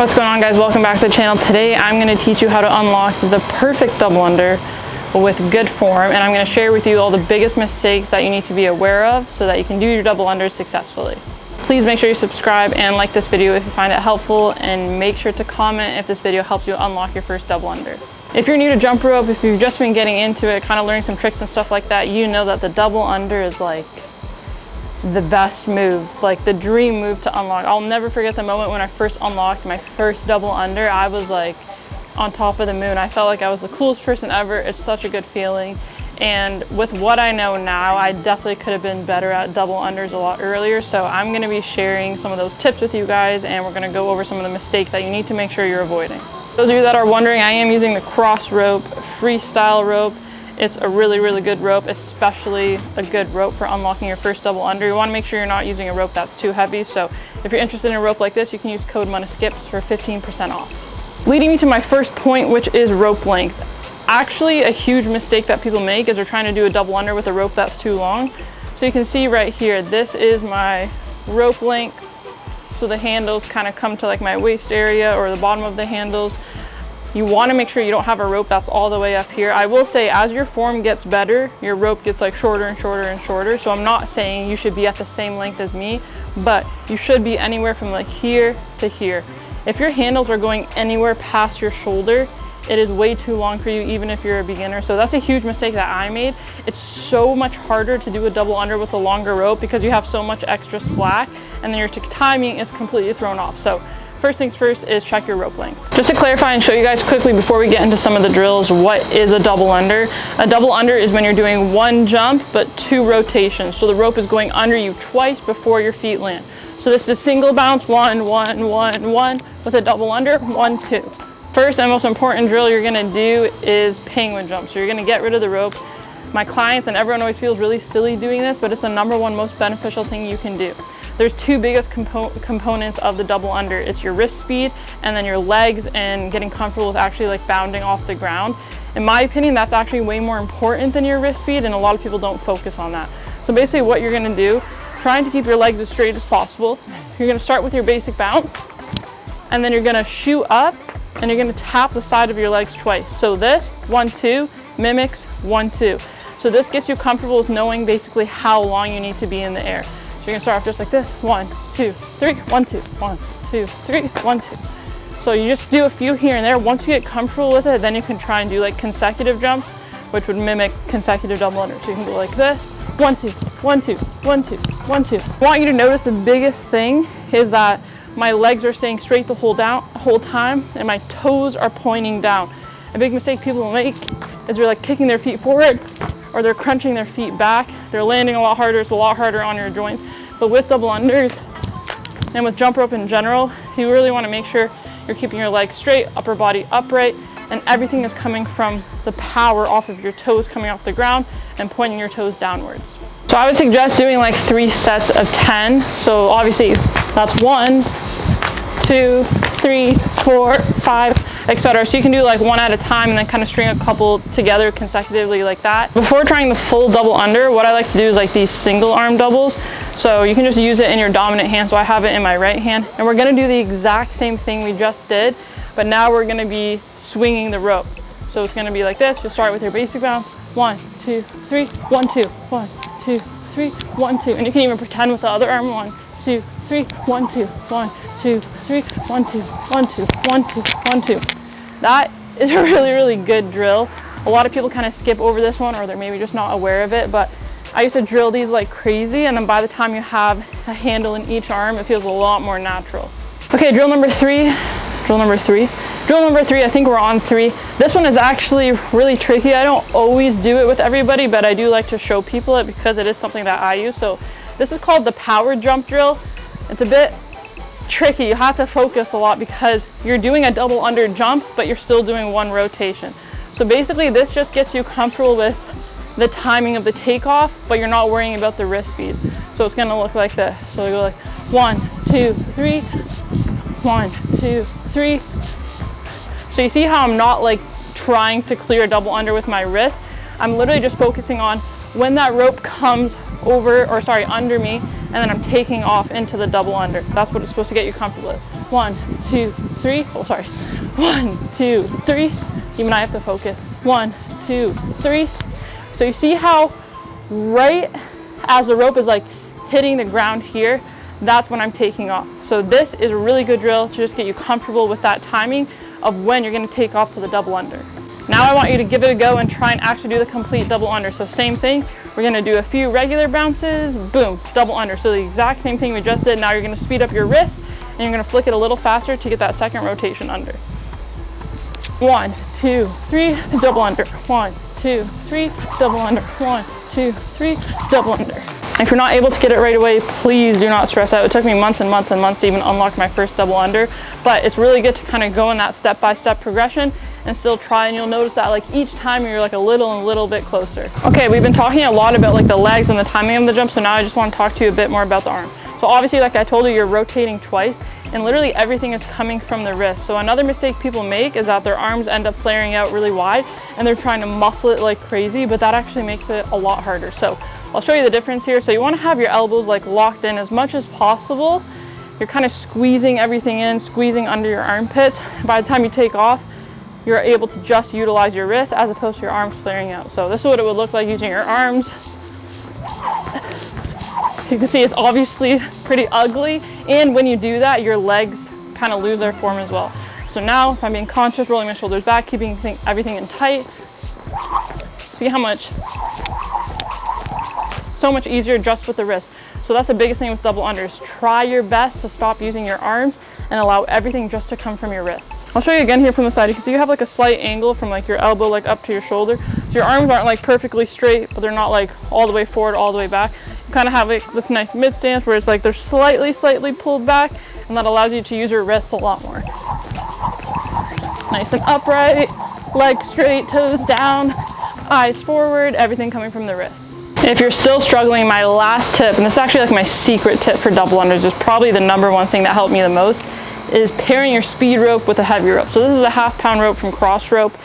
What's going on, guys? Welcome back to the channel. Today I'm going to teach you how to unlock the perfect double under with good form, and I'm going to share with you all the biggest mistakes that you need to be aware of so that you can do your double unders successfully. Please make sure you subscribe and like this video if you find it helpful, and make sure to comment if this video helps you unlock your first double under. If you're new to jump rope, if you've just been getting into it, kind of learning some tricks and stuff like that, you know that the double under is like the best move, like the dream move to unlock. I'll never forget the moment when I first unlocked my first double under. I was like on top of the moon. I felt like I was the coolest person ever. It's such a good feeling. And with what I know now, I definitely could have been better at double unders a lot earlier. So I'm going to be sharing some of those tips with you guys, and we're going to go over some of the mistakes that you need to make sure you're avoiding. Those of you that are wondering, I am using the cross rope freestyle rope. It's a really, really good rope, especially a good rope for unlocking your first double under. You want to make sure you're not using a rope that's too heavy. So if you're interested in a rope like this, you can use code MUNASKIPS for 15% off. Leading me to my first point, which is rope length. Actually, a huge mistake that people make is they're trying to do a double under with a rope that's too long. So you can see right here, this is my rope length. So the handles kind of come to like my waist area or the bottom of the handles. You want to make sure you don't have a rope that's all the way up here. I will say, as your form gets better, your rope gets like shorter and shorter and shorter. So I'm not saying you should be at the same length as me, but you should be anywhere from like here to here. If your handles are going anywhere past your shoulder, it is way too long for you, even if you're a beginner. So that's a huge mistake that I made. It's so much harder to do a double under with a longer rope because you have so much extra slack, and then your timing is completely thrown off. So first things first is check your rope length. Just to clarify and show you guys quickly before we get into some of the drills, what is a double under? A double under is when you're doing one jump but two rotations. So the rope is going under you twice before your feet land. So this is a single bounce, one, one, one, one, with a double under, 1, 2. First and most important drill you're gonna do is penguin jump. So you're gonna get rid of the ropes. My clients and everyone always feels really silly doing this, but it's the #1 most beneficial thing you can do. There's two biggest components of the double under. It's your wrist speed and then your legs and getting comfortable with actually like bounding off the ground. In my opinion, that's actually way more important than your wrist speed, and a lot of people don't focus on that. So basically what you're gonna do, trying to keep your legs as straight as possible, you're gonna start with your basic bounce, and then you're gonna shoot up, and you're gonna tap the side of your legs twice. So this, 1, 2, mimics 1, 2. So this gets you comfortable with knowing basically how long you need to be in the air. So you're gonna start off just like this, 1, 2, 3, 1, 2, 1, 2, 3, 1, 2. So you just do a few here and there. Once you get comfortable with it, then you can try and do like consecutive jumps, which would mimic consecutive double under. So you can go like this, 1, 2, 1, 2, 1, 2, 1, 2. I want you to notice the biggest thing is that my legs are staying straight the whole time, and my toes are pointing down. A big mistake people make is they're like kicking their feet forward, or they're crunching their feet back. They're landing a lot harder. It's a lot harder on your joints. But with double unders and with jump rope in general, you really want to make sure you're keeping your legs straight, upper body upright, and everything is coming from the power off of your toes coming off the ground and pointing your toes downwards. So I would suggest doing like 3 sets of 10. So obviously that's 1, 2, 3, 4, 5, etc. So you can do like one at a time and then kind of string a couple together consecutively like that. Before trying the full double under, what I like to do is like these single arm doubles. So you can just use it in your dominant hand. So I have it in my right hand, and we're gonna do the exact same thing we just did, but now we're gonna be swinging the rope. So it's gonna be like this. Just start with your basic bounce, 1, 2, 3, 1, 2, 1, 2, 3, 1, 2. And you can even pretend with the other arm, 1, 2, 3, 1, 2, 1, 2, 3, 1, 2, 1, 2, 1, 2, 1, 2. That is a really, really good drill. A lot of people kind of skip over this one, or they're maybe just not aware of it, but I used to drill these like crazy, and then by the time you have a handle in each arm, it feels a lot more natural. Okay, drill number three, I think we're on 3. This one is actually really tricky. I don't always do it with everybody, but I do like to show people it because it is something that I use. So this is called the power jump drill. It's a bit tricky. You have to focus a lot because you're doing a double under jump, but you're still doing one rotation. So basically this just gets you comfortable with the timing of the takeoff, but you're not worrying about the wrist speed. So it's gonna look like this. So you go like 1, 2, 3, 1, 2, 3. So you see how I'm not like trying to clear a double under with my wrist. I'm literally just focusing on when that rope comes under me, and then I'm taking off into the double under. That's what it's supposed to get you comfortable with. 1, 2, 3. Oh, sorry. 1, 2, 3. Even I have to focus. 1, 2, 3. So you see how right as the rope is like hitting the ground here, that's when I'm taking off. So this is a really good drill to just get you comfortable with that timing of when you're going to take off to the double under. Now I want you to give it a go and try and actually do the complete double under. So same thing, we're going to do a few regular bounces, boom, double under. So the exact same thing we just did. Now you're going to speed up your wrist and you're going to flick it a little faster to get that second rotation under. 1, 2, 3, double under. 1, 2, 3, double under. 1, 2, 3, double under. If you're not able to get it right away, please do not stress out. It took me months and months and months to even unlock my first double under, but it's really good to kind of go in that step-by-step progression and still try, and you'll notice that like each time you're like a little bit closer. Okay, we've been talking a lot about like the legs and the timing of the jump, so now I just want to talk to you a bit more about the arm. So obviously, like I told you, you're rotating twice, and literally everything is coming from the wrist. So another mistake people make is that their arms end up flaring out really wide and they're trying to muscle it like crazy, but that actually makes it a lot harder. So I'll show you the difference here. So you want to have your elbows like locked in as much as possible. You're kind of squeezing everything in, squeezing under your armpits. By the time you take off, you're able to just utilize your wrist as opposed to your arms flaring out. So this is what it would look like using your arms. You can see it's obviously pretty ugly, and when you do that, your legs kind of lose their form as well. So now, if I'm being conscious, rolling my shoulders back, keeping everything in tight, see how much, so much easier just with the wrist. So that's the biggest thing with double unders. Try your best to stop using your arms and allow everything just to come from your wrists. I'll show you again here from the side. You can see you have like a slight angle from like your elbow like up to your shoulder. So your arms aren't like perfectly straight, but they're not like all the way forward, all the way back. You kind of have like this nice mid stance where it's like they're slightly pulled back, and that allows you to use your wrists a lot more. Nice and upright, legs straight, toes down, eyes forward, everything coming from the wrists. If you're still struggling, my last tip, and this is actually like my secret tip for double unders, is probably the #1 thing that helped me the most, is pairing your speed rope with a heavy rope. So this is a half-pound rope from Cross Rope.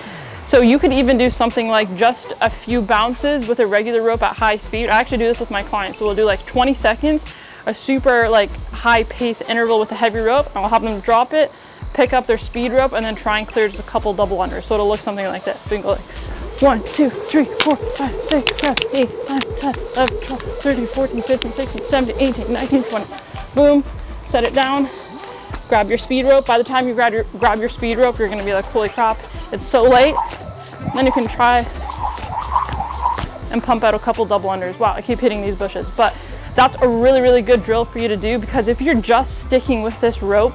So you could even do something like just a few bounces with a regular rope at high speed. I actually do this with my clients. So we'll do like 20 seconds, a super like high pace interval with a heavy rope. And I'll have them drop it, pick up their speed rope, and then try and clear just a couple double unders. So it'll look something like this. So you can go like 1, 2, 3, 4, 5, 6, 7, 8, 9, 10, 11, 12, 13, 14, 15, 16, 17, 18, 19, 20. Boom, set it down, grab your speed rope. By the time you grab your speed rope, you're gonna be like, holy crap, it's so late. Then you can try and pump out a couple double unders. Wow, I keep hitting these bushes. But that's a really good drill for you to do, because if you're just sticking with this rope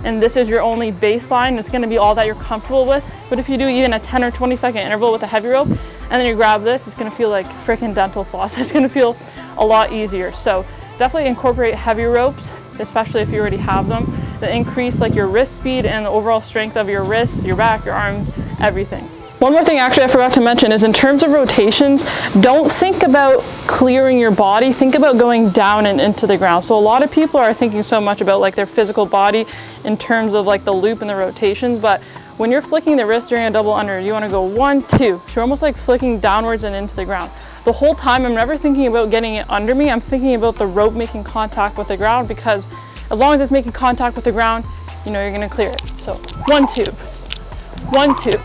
and this is your only baseline, it's gonna be all that you're comfortable with. But if you do even a 10 or 20 second interval with a heavy rope, and then you grab this, it's gonna feel like freaking dental floss. It's gonna feel a lot easier. So definitely incorporate heavy ropes, especially if you already have them, that increase like your wrist speed and the overall strength of your wrists, your back, your arms, everything. One more thing actually I forgot to mention is in terms of rotations, don't think about clearing your body, think about going down and into the ground. So a lot of people are thinking so much about like their physical body in terms of like the loop and the rotations, but when you're flicking the wrist during a double under, you want to go 1, 2. So you're almost like flicking downwards and into the ground. The whole time I'm never thinking about getting it under me, I'm thinking about the rope making contact with the ground, because as long as it's making contact with the ground, you know you're going to clear it. So 1, 2, 1, 2.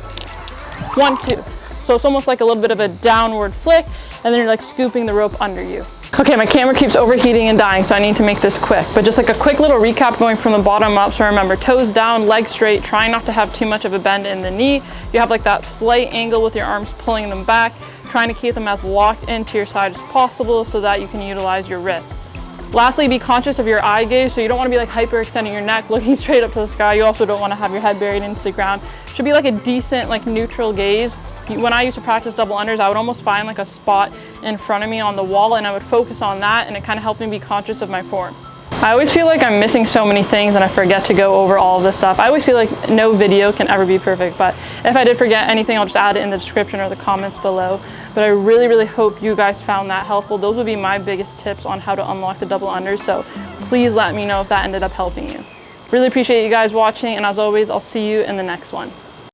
1, 2. So it's almost like a little bit of a downward flick, and then you're like scooping the rope under you. Okay, my camera keeps overheating and dying, so I need to make this quick. But just like a quick little recap going from the bottom up. So remember, toes down, legs straight, trying not to have too much of a bend in the knee. You have like that slight angle with your arms pulling them back, trying to keep them as locked into your side as possible so that you can utilize your wrists. Lastly, be conscious of your eye gaze. So you don't want to be like hyperextending your neck, looking straight up to the sky. You also don't want to have your head buried into the ground. It should be like a decent, like neutral gaze. When I used to practice double unders, I would almost find like a spot in front of me on the wall, and I would focus on that, and it kind of helped me be conscious of my form. I always feel like I'm missing so many things and I forget to go over all of this stuff. I always feel like no video can ever be perfect, but if I did forget anything, I'll just add it in the description or the comments below. But I really hope you guys found that helpful. Those would be my biggest tips on how to unlock the double unders, so please let me know if that ended up helping you. Really appreciate you guys watching, and as always, I'll see you in the next one.